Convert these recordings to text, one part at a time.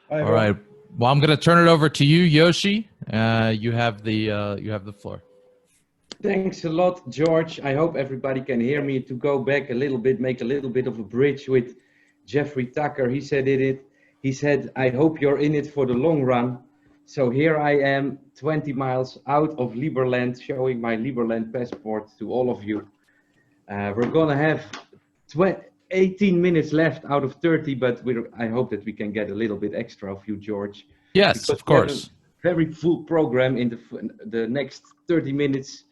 Hi, All right. Well, I'm going to turn it over to you, Yoshi. You have the floor. Thanks a lot, George. I hope everybody can hear me. To go back a little bit, make a little bit of a bridge with Jeffrey Tucker. He said He said, I hope you're in it for the long run. So here I am, 20 miles out of Liberland, showing my Liberland passport to all of you. We're going to have 18 minutes left out of 30, but I hope that we can get a little bit extra of you, George. Yes, of course. Very full program in the next 30 minutes.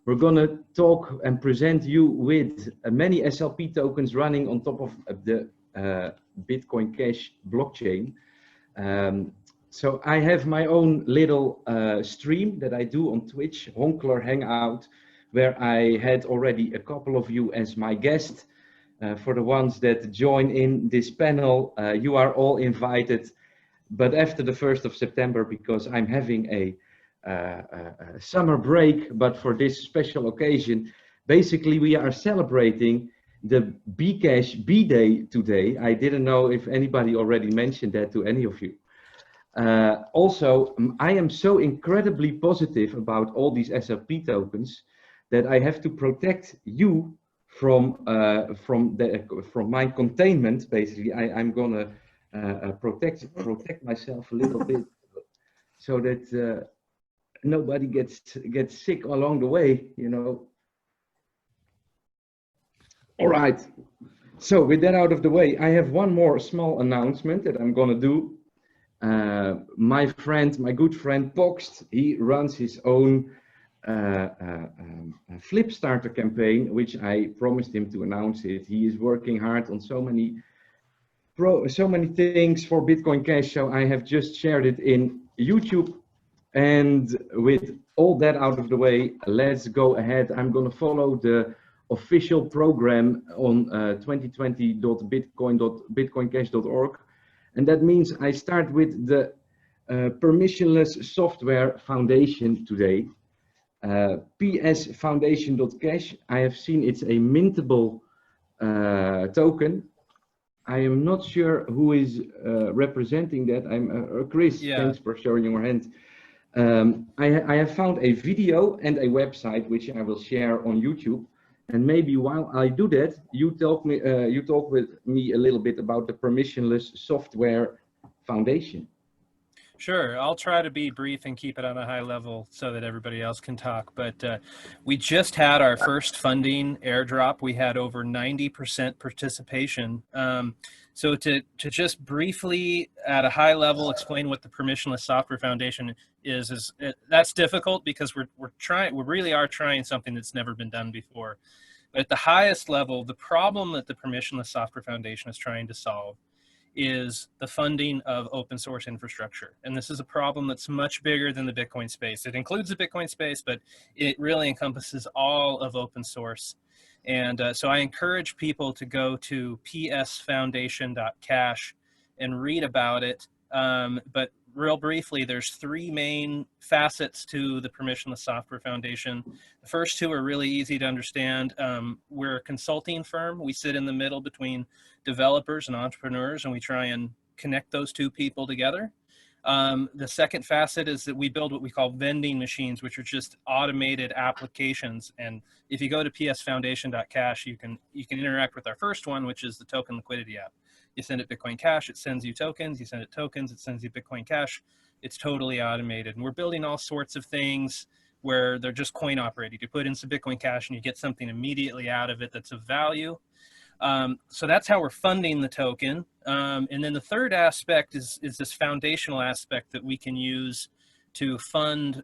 We're going to talk and present you with many SLP tokens running on top of the Bitcoin Cash blockchain. So I have my own little stream that I do on Twitch, Honkler Hangout, where I had already a couple of you as my guest. For the ones that join in this panel, you are all invited, but after the 1st of September, because I'm having a summer break, but for this special occasion, basically we are celebrating the Bcash B-Day today. I didn't know if anybody already mentioned that to any of you. Also, I am so incredibly positive about all these SLP tokens that I have to protect you from my containment. Basically, I'm gonna protect myself a little bit so that nobody gets sick along the way, you know. All right. So with that out of the way, I have one more small announcement that I'm gonna do. My good friend Poxt, he runs his own flip starter campaign, which I promised him to announce it. He is working hard on so many things for Bitcoin Cash, so I have just shared it in YouTube. And with all that out of the way, let's go ahead. I'm going to follow the official program on 2020.bitcoincash.org. And that means I start with the Permissionless Software Foundation today. psfoundation.cash. I have seen it's a mintable token. I am not sure who is representing that. I'm Chris. Yeah. Thanks for showing your hand. I have found a video and a website which I will share on YouTube. And maybe while I do that, you talk with me a little bit about the Permissionless Software Foundation. Sure, I'll try to be brief and keep it on a high level so that everybody else can talk. But we just had our first funding airdrop. We had over 90% participation. So to just briefly, at a high level, explain what the Permissionless Software Foundation is that's difficult because we really are trying something that's never been done before. But at the highest level, the problem that the Permissionless Software Foundation is trying to solve is the funding of open source infrastructure. And this is a problem that's much bigger than the Bitcoin space. It includes the Bitcoin space, but it really encompasses all of open source. And so I encourage people to go to psfoundation.cash and read about it. But real briefly, there's three main facets to the Permissionless Software Foundation. The first two are really easy to understand. We're a consulting firm. We sit in the middle between developers and entrepreneurs, and we try and connect those two people together. The second facet is that we build what we call vending machines, which are just automated applications. And if you go to psfoundation.cash, you can interact with our first one, which is the token liquidity app. You send it Bitcoin Cash, it sends you tokens. You send it tokens, it sends you Bitcoin Cash. It's totally automated. And we're building all sorts of things where they're just coin operated. You put in some Bitcoin Cash and you get something immediately out of it that's of value. So that's how we're funding the token. And then the third aspect is this foundational aspect that we can use to fund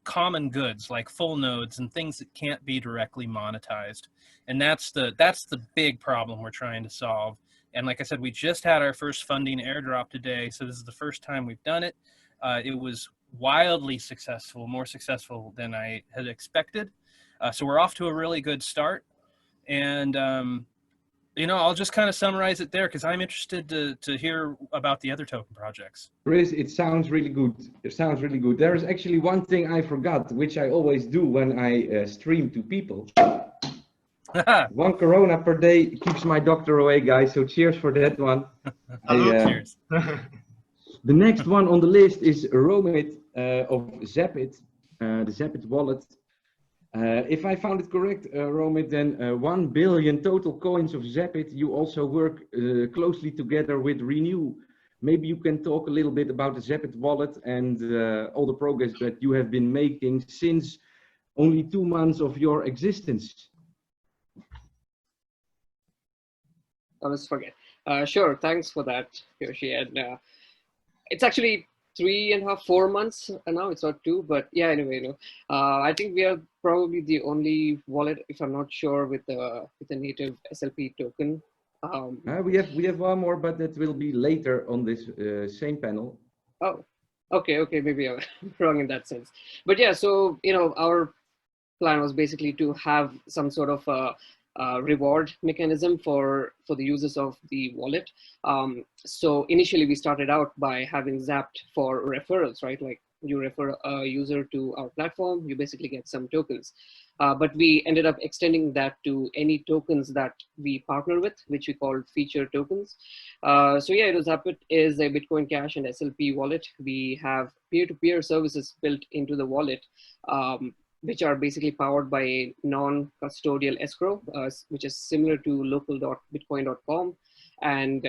common goods like full nodes and things that can't be directly monetized. And that's the big problem we're trying to solve. And like I said, we just had our first funding airdrop today. So this is the first time we've done it. It was wildly successful, more successful than I had expected. So we're off to a really good start. And, you know, I'll just kind of summarize it there because I'm interested to hear about the other token projects. Chris, it sounds really good. It sounds really good. There is actually one thing I forgot, which I always do when I stream to people. One Corona per day keeps my doctor away, guys. So cheers for that one. Cheers. The next one on the list is Romit of Zebit, the Zebit Wallet. If I found it correct, Romit, then 1 billion total coins of Zebit. You also work closely together with Renew. Maybe you can talk a little bit about the Zebit Wallet and all the progress that you have been making since only 2 months of your existence. I always forget. Sure, thanks for that, Yoshi. And it's actually 3.5, 4 months now. It's not 2, but yeah. Anyway, I think we are probably the only wallet, if I'm not sure, with a native SLP token. We have one more, but that will be later on this same panel. Oh, okay, maybe I'm wrong in that sense. But yeah, so our plan was basically to have some sort of reward mechanism for the users of the wallet. So initially we started out by having ZAPT for referrals, right? Like you refer a user to our platform, you basically get some tokens. But we ended up extending that to any tokens that we partner with, which we call feature tokens. So yeah, ZAPT is a Bitcoin Cash and SLP wallet. We have peer-to-peer services built into the wallet, which are basically powered by a non-custodial escrow, which is similar to local.bitcoin.com. And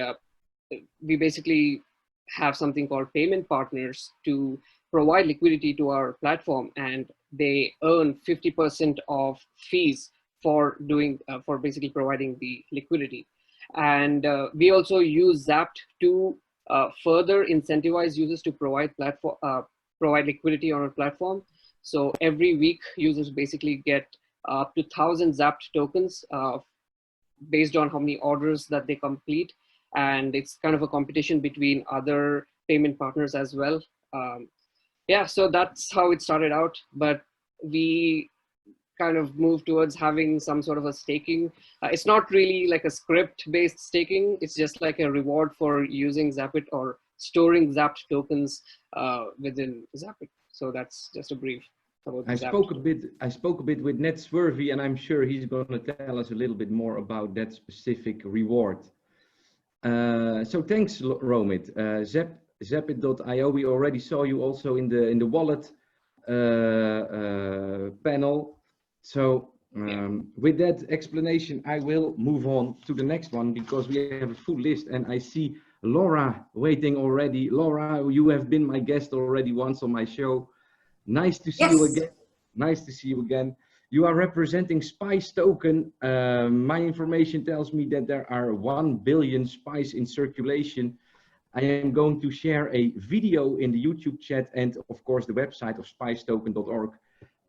we basically have something called payment partners to provide liquidity to our platform, and they earn 50% of fees for basically providing the liquidity. And we also use ZAPT to further incentivize users to provide liquidity on our platform. So every week, users basically get up to 1,000 ZAPT tokens based on how many orders that they complete. And it's kind of a competition between other payment partners as well. Yeah, so that's how it started out. But we kind of moved towards having some sort of a staking. It's not really like a script-based staking. It's just like a reward for using ZAPT or storing ZAPT tokens within ZAPT. So that's just a brief. I spoke a bit with Ned Swervey, and I'm sure he's going to tell us a little bit more about that specific reward. So thanks, Romit. Zebit.io. We already saw you also in the wallet panel. So with that explanation, I will move on to the next one because we have a full list, and I see Laura waiting already. Laura, you have been my guest already once on my show. Nice to see you again. Nice to see you again. You are representing SPICE token. My information tells me that there are 1 billion SPICE in circulation. I am going to share a video in the YouTube chat and of course the website of SPICetoken.org.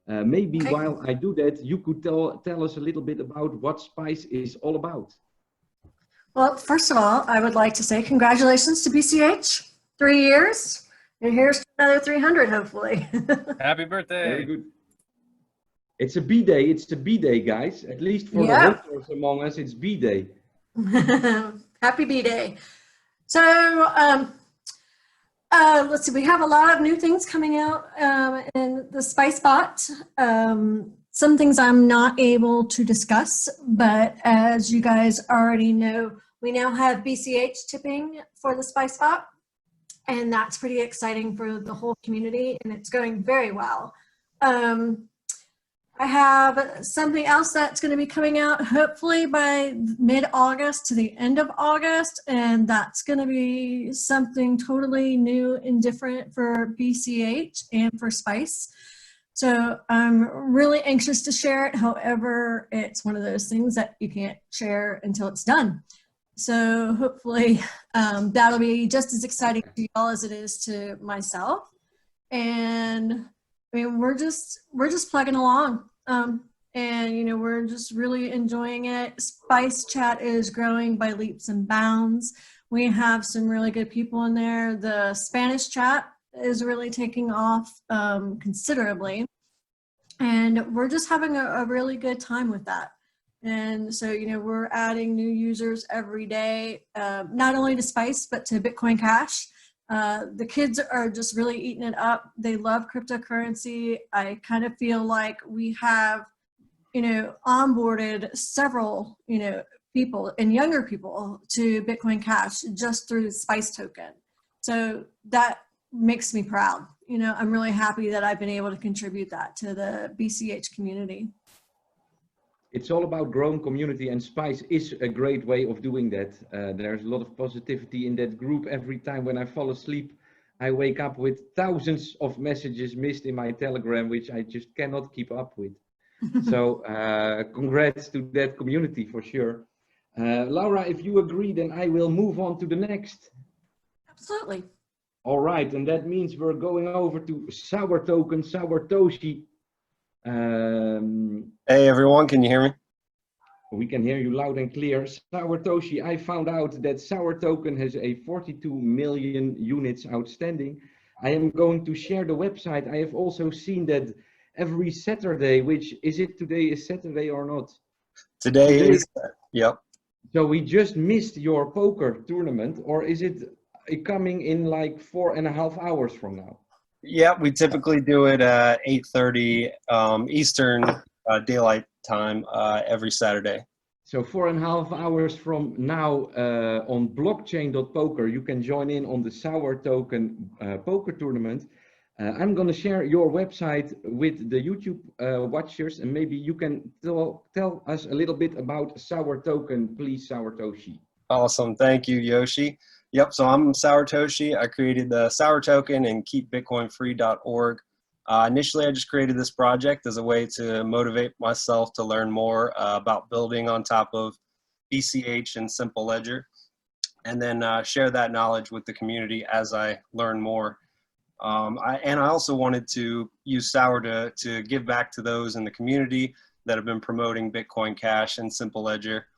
Maybe while I do that, you could tell us a little bit about what SPICE is all about. Well, first of all, I would like to say congratulations to BCH. 3 years. And here's another 300, hopefully. Happy birthday. Very good. It's a B-Day. It's a B-Day, guys. At least for the hopers among us, it's B-Day. Happy B-Day. So let's see, we have a lot of new things coming out in the SPICE bot. Some things I'm not able to discuss, but as you guys already know, we now have BCH tipping for the SPICE bot. And that's pretty exciting for the whole community, and it's going very well. I have something else that's going to be coming out hopefully by mid-August to the end of August, and that's going to be something totally new and different for BCH and for SPICE. So I'm really anxious to share it. However, it's one of those things that you can't share until it's done. So hopefully that'll be just as exciting to y'all as it is to myself. And I mean, we're just plugging along. And you know, we're just really enjoying it. SPICE chat is growing by leaps and bounds. We have some really good people in there. The Spanish chat is really taking off considerably. And we're just having a really good time with that. And so, you know, we're adding new users every day, not only to SPICE, but to Bitcoin Cash. The kids are just really eating it up. They love cryptocurrency. I kind of feel like we have, you know, onboarded several, you know, people and younger people to Bitcoin Cash just through the SPICE token. So that makes me proud. You know, I'm really happy that I've been able to contribute that to the BCH community. It's all about growing community, and Spice is a great way of doing that. There's a lot of positivity in that group. Every time when I fall asleep, I wake up with thousands of messages missed in my Telegram, which I just cannot keep up with. So congrats to that community for sure. Laura, if you agree, then I will move on to the next. Absolutely. All right, and that means we're going over to SOURtoshi. Hey everyone, can you hear me? We can hear you loud and clear. SOURtoshi, I found out that SOURtoken has a 42 million units outstanding. I am going to share the website. I have also seen that every Saturday, which is it today, is Saturday or not? Today is, yep. So we just missed your poker tournament, or is it coming in like 4.5 hours from now? Yeah, we typically do it at 8:30 Eastern Daylight Time every Saturday. So 4.5 hours from now on blockchain.poker, you can join in on the SOURtoken poker tournament. I'm going to share your website with the YouTube watchers, and maybe you can tell us a little bit about SOURtoken, please, SOURtoshi. Awesome, thank you, Yoshi. Yep, so I'm SOURtoshi. I created the SOURtoken and keepbitcoinfree.org. Initially, I just created this project as a way to motivate myself to learn more about building on top of BCH and Simple Ledger, and then share that knowledge with the community as I learn more. I also wanted to use Sour to give back to those in the community that have been promoting Bitcoin Cash and Simple Ledger.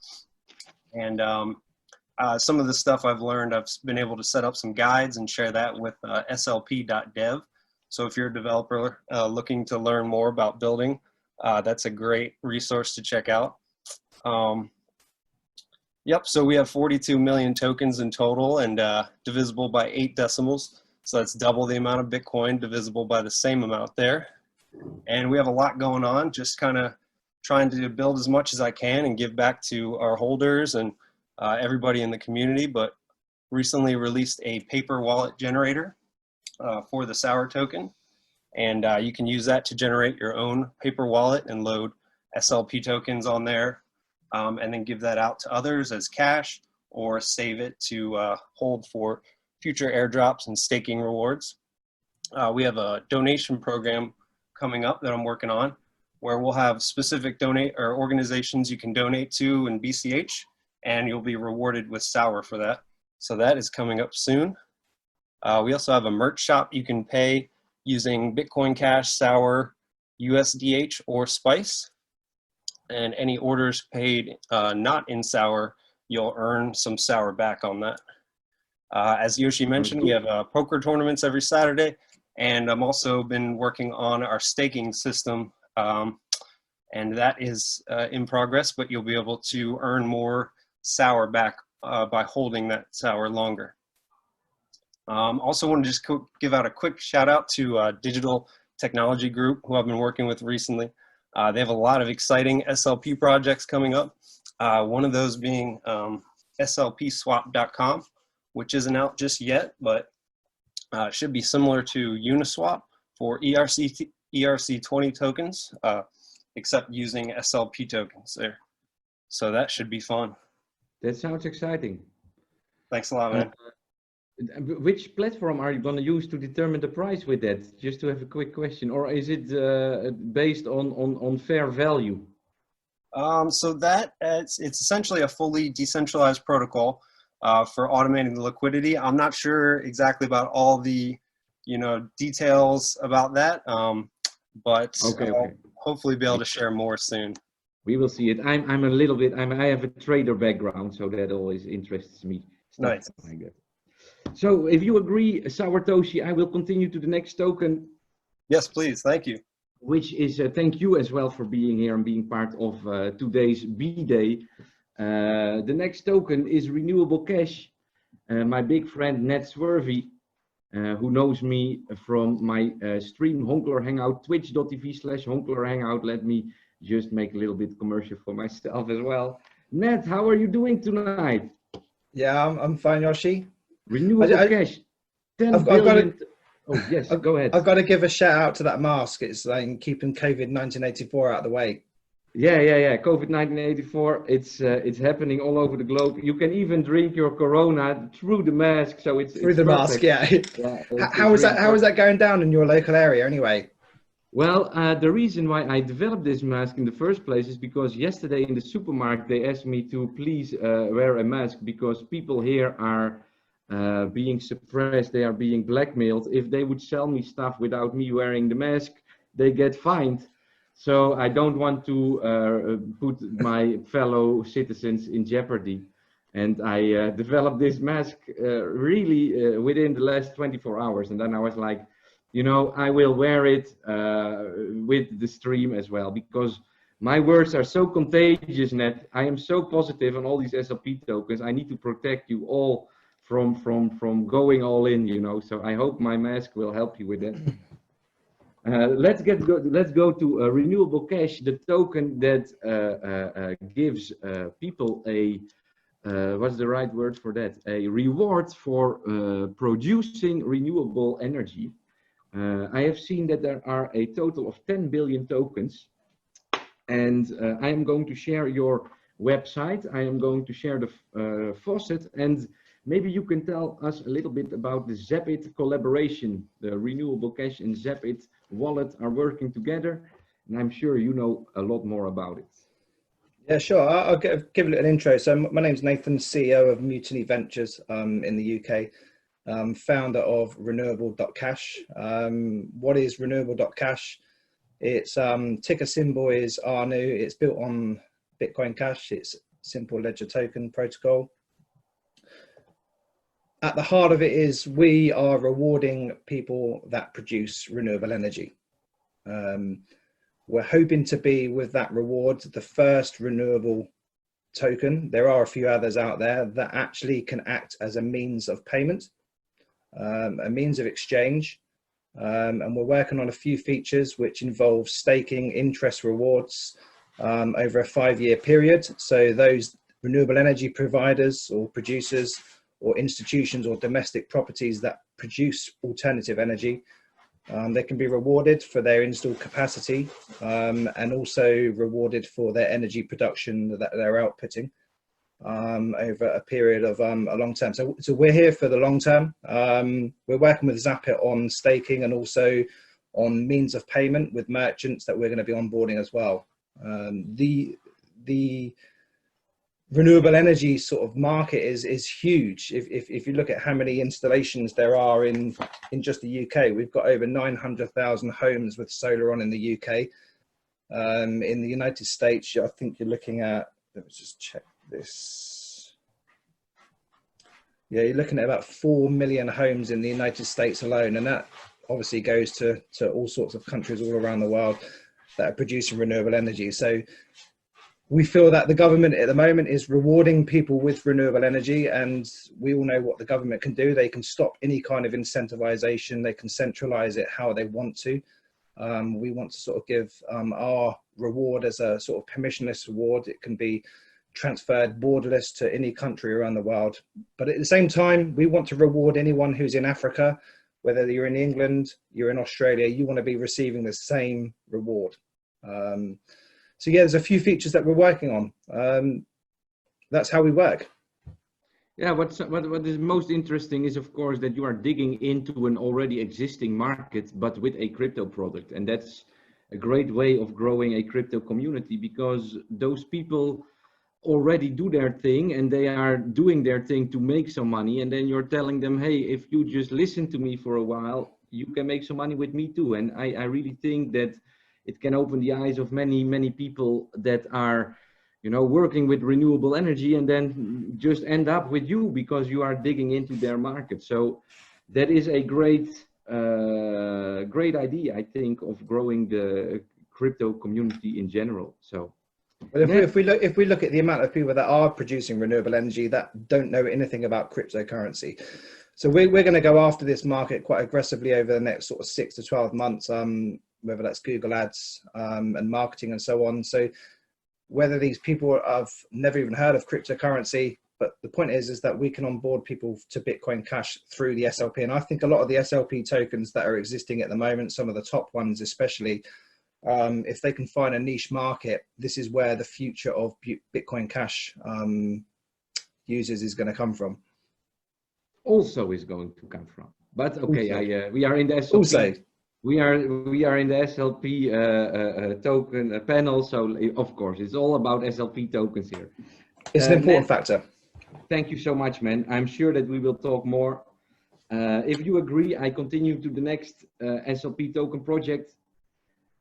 And some of the stuff I've learned, I've been able to set up some guides and share that with slp.dev. So if you're a developer looking to learn more about building, that's a great resource to check out. Yep, so we have 42 million tokens in total and divisible by 8 decimals. So that's double the amount of Bitcoin divisible by the same amount there. And we have a lot going on, just kind of trying to build as much as I can and give back to our holders and everybody in the community, but recently released a paper wallet generator for the SOURtoken. And you can use that to generate your own paper wallet and load SLP tokens on there, and then give that out to others as cash or save it to hold for future airdrops and staking rewards. We have a donation program coming up that I'm working on where we'll have specific organizations you can donate to in BCH, and you'll be rewarded with Sour for that. So that is coming up soon. We also have a merch shop you can pay using Bitcoin Cash, Sour, USDH, or Spice. And any orders paid not in Sour, you'll earn some Sour back on that. As Yoshi mentioned, we have poker tournaments every Saturday, and I've also been working on our staking system, and that is in progress, but you'll be able to earn more Sour back by holding that Sour longer. Also want to just give out a quick shout out to Digital Technology Group, who I've been working with recently. They have a lot of exciting SLP projects coming up. One of those being SLPswap.com, which isn't out just yet, but should be similar to Uniswap for ERC20 tokens, except using SLP tokens there. So that should be fun. That sounds exciting. Thanks a lot, man. Which platform are you going to use to determine the price with that? Just to have a quick question, or is it based on fair value? So that it's essentially a fully decentralized protocol for automating the liquidity. I'm not sure exactly about all the details about that, but I'll hopefully be able to share more soon. We will see it. I'm a little bit. I have a trader background, so that always interests me. Nice. Like that. So if you agree, SOURtoshi, I will continue to the next token. Yes, please. Thank you. Which is thank you as well for being here and being part of today's B-Day. The next token is Renewable Cash. My big friend Ned Swervey, who knows me from my stream Honkler Hangout, twitch.tv/Honkler Hangout. Let me just make a little bit commercial for myself as well. Ned, how are you doing tonight? Yeah, I'm fine, Yoshi. Renewable Cash. 10 I've got billion. Oh, yes, go ahead. I've got to give a shout out to that mask. It's like keeping COVID 1984 out of the way. Yeah. COVID 1984. It's happening all over the globe. You can even drink your Corona through the mask. So it's Through the mask, perfect. yeah. Yeah, How is that going down in your local area anyway? Well, the reason why I developed this mask in the first place is because yesterday in the supermarket they asked me to please wear a mask because people here are being suppressed, they are being blackmailed. If they would sell me stuff without me wearing the mask, they get fined. So I don't want to put my fellow citizens in jeopardy. And I developed this mask really within the last 24 hours. And then I was like, you know, I will wear it with the stream as well, because my words are so contagious, Ned. I am so positive on all these SLP tokens. I need to protect you all from going all in, you know. So I hope my mask will help you with that. Let's go to Renewable Cash, the token that gives people a what's the right word for that? A reward for producing renewable energy. I have seen that there are a total of 10 billion tokens, and I am going to share your website. I am going to share the faucet, and maybe you can tell us a little bit about the Zebit collaboration. The Renewable Cash and Zebit Wallet are working together, and I'm sure you know a lot more about it. Yeah, sure. I'll give a little intro. So my name's Nathan, CEO of Mutiny Ventures in the UK. Founder of Renewable.cash. What is Renewable.cash? Its ticker symbol is RNEW. It's built on Bitcoin Cash. It's simple ledger token protocol. At the heart of it is we are rewarding people that produce renewable energy. We're hoping to be, with that reward, the first renewable token. There are a few others out there that actually can act as a means of payment. A means of exchange, and we're working on a few features which involve staking interest rewards over a 5-year period. So those renewable energy providers or producers or institutions or domestic properties that produce alternative energy, they can be rewarded for their installed capacity and also rewarded for their energy production that they're outputting over a period of a long term. So we're here for the long term. We're working with ZAPT on staking and also on means of payment with merchants that we're going to be onboarding as well. The renewable energy sort of market is huge. If you look at how many installations there are in just the UK, we've got over 900,000 homes with solar on in the UK. In the United States, I think you're looking at, let's just check this. Yeah, you're looking at about 4 million homes in the United States alone, and that obviously goes to all sorts of countries all around the world that are producing renewable energy. So we feel that the government at the moment is rewarding people with renewable energy, and we all know what the government can do. They can stop any kind of incentivization, they can centralize it how they want to. We want to sort of give our reward as a sort of permissionless reward. It can be transferred borderless to any country around the world. But at the same time, we want to reward anyone who's in Africa, whether you're in England, you're in Australia, you want to be receiving the same reward. So yeah, there's a few features that we're working on. That's how we work. Yeah, what is most interesting is, of course, that you are digging into an already existing market, but with a crypto product. And that's a great way of growing a crypto community, because those people already do their thing and they are doing their thing to make some money. And then you're telling them, hey, if you just listen to me for a while, you can make some money with me too. And I really think that it can open the eyes of many, many people that are, you know, working with renewable energy and then just end up with you because you are digging into their market. So that is a great idea, I think, of growing the crypto community in general. So, well, if we look at the amount of people that are producing renewable energy that don't know anything about cryptocurrency, so we're going to go after this market quite aggressively over the next sort of 6 to 12 months, whether that's Google ads and marketing and so on. So whether these people have never even heard of cryptocurrency, But the point is that we can onboard people to Bitcoin Cash through the SLP. And I think a lot of the SLP tokens that are existing at the moment, some of the top ones especially, if they can find a niche market, this is where the future of Bitcoin Cash users is going to come from. Also is going to come from. But okay, Also. we are in the SLP. Also. We are in the SLP token panel, so of course it's all about SLP tokens here. It's an important factor. Thank you so much, man. I'm sure that we will talk more. If you agree, I continue to the next SLP token project,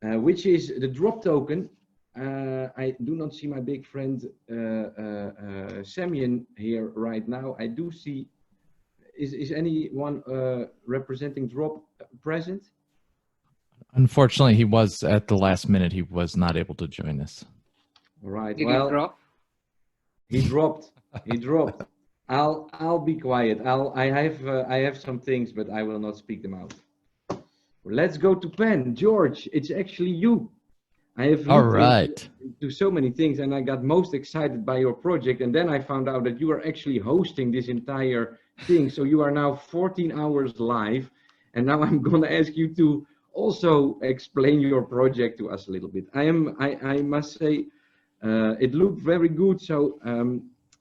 which is the drop token. I do not see my big friend Semyon here right now. I do see. Is anyone representing drop present? Unfortunately, he was at the last minute. He was not able to join us. Right. Did well, he drop? He dropped. He dropped. I'll be quiet. I have some things, but I will not speak them out. Let's go to Pen. George, it's actually you. I have All looked right. into so many things, and I got most excited by your project, and then I found out that you are actually hosting this entire thing. So you are now 14 hours live, and now I'm gonna ask you to also explain your project to us a little bit. I must say, it looked very good. So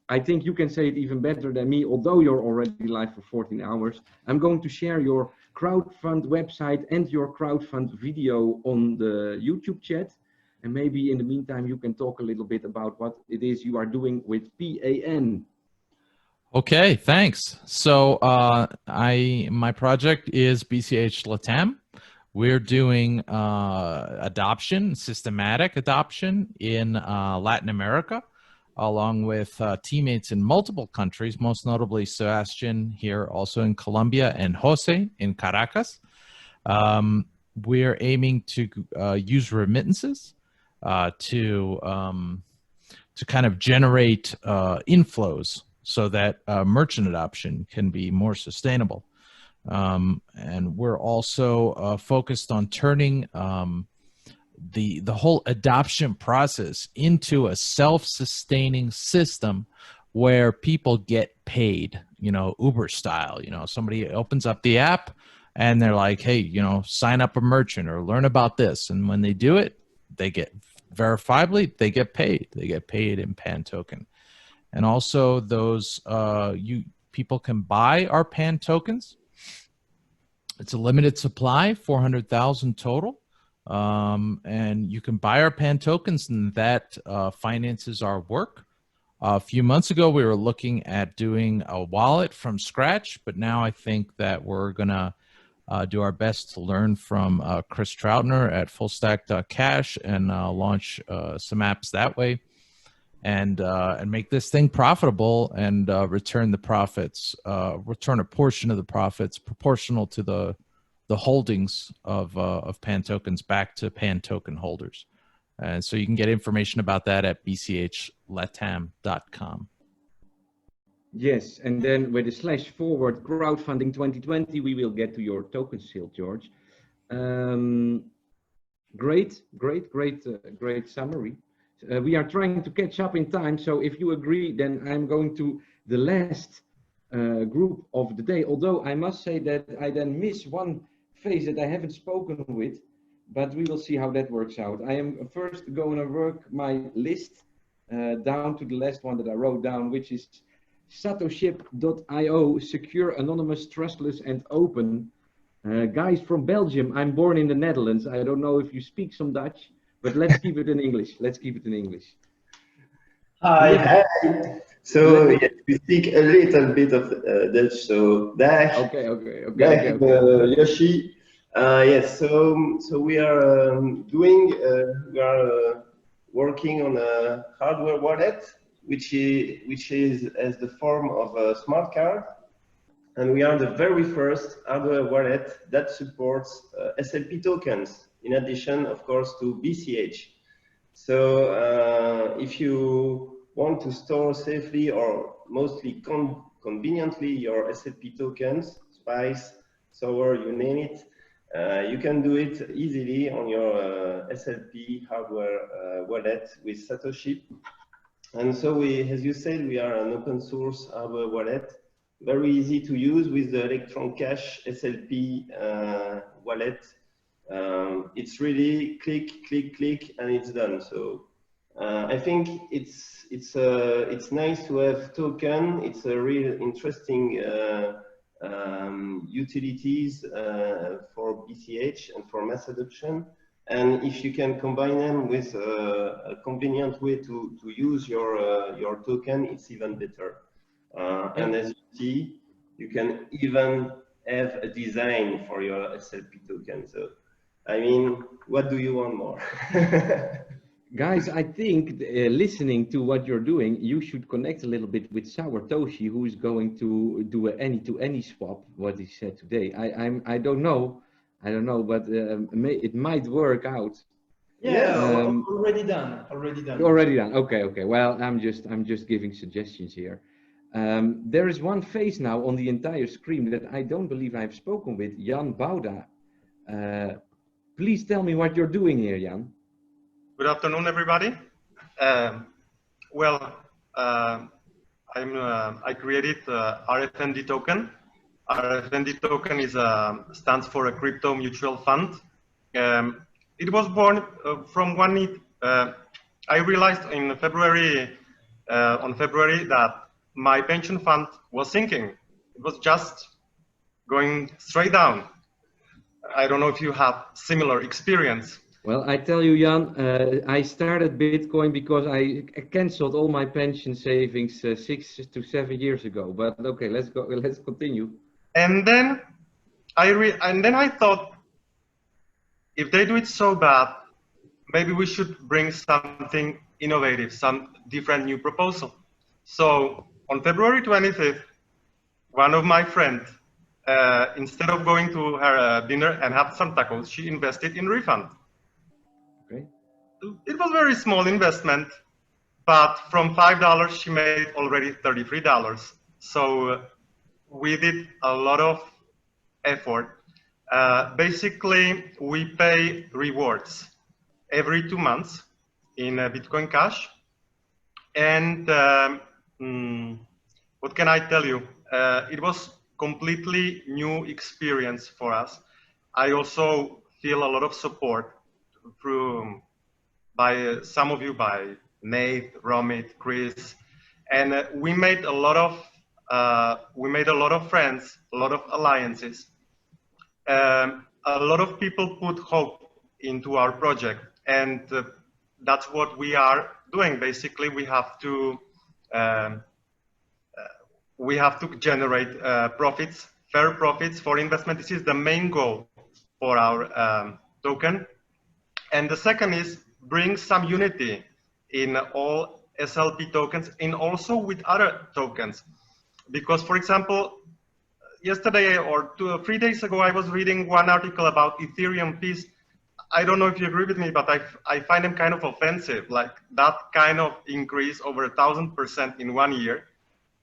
I think you can say it even better than me, although you're already live for 14 hours. I'm going to share your crowdfund website and your crowdfund video on the YouTube chat. And maybe in the meantime, you can talk a little bit about what it is you are doing with PAN. Okay, thanks. So my project is BCH Latam. We're doing adoption, systematic adoption in Latin America, along with teammates in multiple countries, most notably Sebastian here also in Colombia and Jose in Caracas. We're aiming to use remittances to kind of generate inflows so that merchant adoption can be more sustainable. And we're also focused on turning the whole adoption process into a self-sustaining system where people get paid, you know, Uber style. You know, somebody opens up the app and they're like, hey, you know, sign up a merchant or learn about this. And when they do it, they get verifiably, they get paid. They get paid in PAN token. And also those, people can buy our PAN tokens. It's a limited supply, 400,000 total. And you can buy our PAN tokens, and that finances our work. A few months ago, we were looking at doing a wallet from scratch, but now I think that we're going to do our best to learn from Chris Troutner at fullstack.cash and launch some apps that way, and make this thing profitable and return the profits, return a portion of the profits proportional to the holdings of PAN tokens back to PAN token holders. And so you can get information about that at bchlatam.com. Yes, and then with a // crowdfunding 2020, we will get to your token sale, George. Great summary. We are trying to catch up in time, so if you agree, then I'm going to the last group of the day. Although I must say that I then miss one face that I haven't spoken with, but we will see how that works out. I am first going to work my list down to the last one that I wrote down, which is SOURtoshi.io, secure, anonymous, trustless, and open. Guys from Belgium. I'm born in the Netherlands. I don't know if you speak some Dutch, but let's keep it in English. Let's keep it in English. Hi, Yeah. hi. So yes, we speak a little bit of Dutch. So dag. Okay. Yoshi. Yes. So we are working on a hardware wallet, which is as the form of a smart card, and we are the very first hardware wallet that supports SLP tokens, in addition, of course, to BCH. So if you want to store safely or mostly conveniently your SLP tokens, Spice, Sour, you name it, you can do it easily on your SLP hardware wallet with Satoshi. And so we, as you said, we are an open source hardware wallet, very easy to use with the Electron Cash SLP wallet. It's really click, click, click, and it's done. So I think it's nice to have token. It's a real interesting utilities for BCH and for mass adoption. And if you can combine them with a convenient way to use your token, it's even better. And as you see, you can even have a design for your SLP token. So, I mean, what do you want more? Guys, I think listening to what you're doing, you should connect a little bit with SOURtoshi, who is going to do an any-to-any swap. What he said today, I don't know, but it might work out. Yeah, already done. Already done. Already done. Okay, okay. Well, I'm just giving suggestions here. There is one face now on the entire screen that I don't believe I've spoken with, Jan Bauda. Please tell me what you're doing here, Jan. Good afternoon, everybody. I created RFND token. RFND token stands for a crypto mutual fund. It was born from one need. I realized in February, on February, that my pension fund was sinking. It was just going straight down. I don't know if you have similar experience. Well, I tell you, Jan, I started Bitcoin because I canceled all my pension savings 6 to 7 years ago. But okay, let's go. Let's continue. And then I thought, if they do it so bad, maybe we should bring something innovative, some different new proposal. So on February 25th, one of my friends, instead of going to her dinner and have some tacos, she invested in Refund. Okay. It was a very small investment, but from $5, she made already $33. So we did a lot of effort. Basically, we pay rewards every 2 months in Bitcoin Cash. And what can I tell you? It was completely new experience for us. I also feel a lot of support by some of you, by Nate, Romit, Chris, and we made a lot of friends, a lot of alliances. A lot of people put hope into our project, and that's what we are doing. Basically, we have to generate profits, fair profits for investment. This is the main goal for our token. And the second is bring some unity in all SLP tokens and also with other tokens. Because, for example, yesterday or 2 or 3 days ago, I was reading one article about Ethereum fees. I don't know if you agree with me, but I find them kind of offensive, like that kind of increase over 1,000% in 1 year.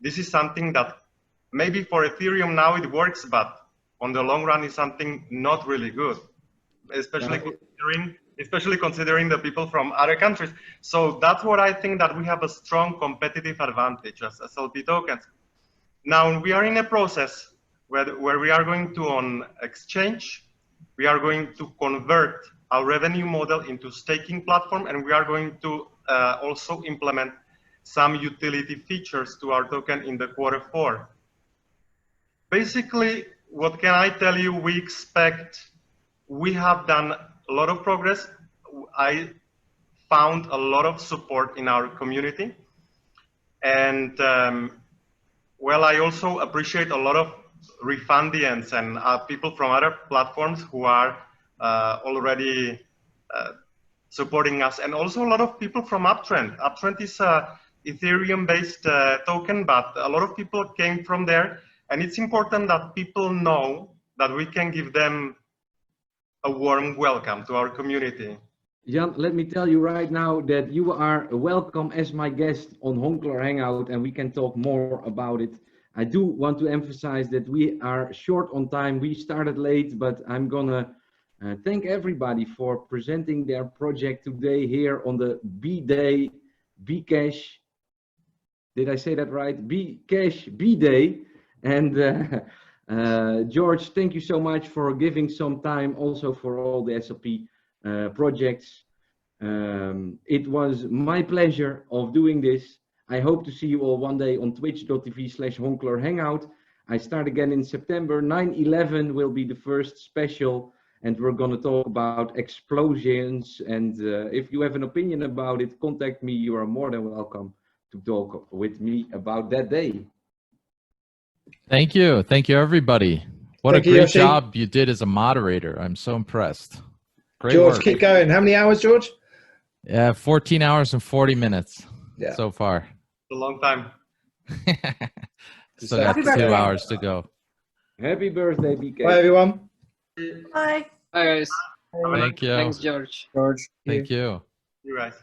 This is something that maybe for Ethereum now it works, but on the long run is something not really good, especially considering the people from other countries. So that's what I think, that we have a strong competitive advantage as SLP tokens. Now we are in a process where we are going to, on exchange, we are going to convert our revenue model into staking platform, and we are going to also implement some utility features to our token in the Q4. Basically, what can I tell you? We have done a lot of progress. I found a lot of support in our community. And well, I also appreciate a lot of refundians and people from other platforms who are already supporting us. And also a lot of people from Uptrend. Uptrend is a Ethereum-based token, but a lot of people came from there. And it's important that people know that we can give them a warm welcome to our community. Jan, let me tell you right now that you are welcome as my guest on Honkler Hangout, and we can talk more about it. I do want to emphasize that we are short on time. We started late, but I'm gonna thank everybody for presenting their project today here on the B-Day, Bcash did I say that right? Cash B-Day. And George, thank you so much for giving some time also for all the SLP projects. It was my pleasure of doing this. I hope to see you all one day on twitch.tv/Honkler Hangout. I start again in September. 9/11 will be the first special, and we're going to talk about explosions. And if you have an opinion about it, contact me. You are more than welcome to talk with me about that day. Thank you. Thank you, everybody. What Thank a you, great Yoshi. job you did as a moderator. I'm so impressed. Great George, work. keep going. How many hours, George? Yeah, 14 hours and 40 minutes so far. It's a long time. Still got Happy 2 birthday. hours to go. Happy birthday, BK. Bye, everyone. Bye. Hi guys. Thank you. Thanks, George. George. Thank you. You guys.